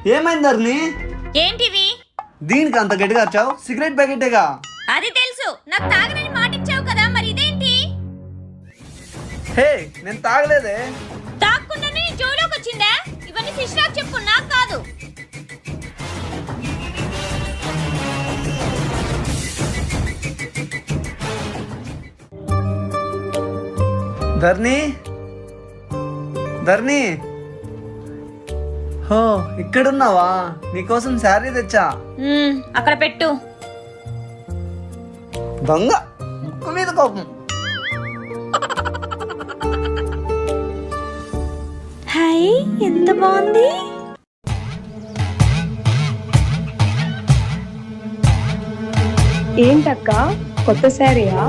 ఏమైంది ధరణి? ఏంటివి? దీనికి అంత గట్టిగా వచ్చావు? సిగరెట్ ప్యాకెటేగా. అది తెలుసు, నాకు తాగనని మాట ఇచ్చావు కదా, మరి ఇదేంటి? హే, నేను తాగలేదే. తాగకుండానే జోలోకి వచ్చిందా? ఇవన్నీ ఫిష్ రాక్ చెప్పు, నాకు కాదు. ధరణి, ధరణి, హో ఇక్కడున్నావా? నీకోసం శారీ తెచ్చా. అక్కడ పెట్టు. దొంగ, ముక్కు మీద కోపం. హాయ్, ఎంత బాగుంది. ఏంటక్క, కొత్త శారీయా?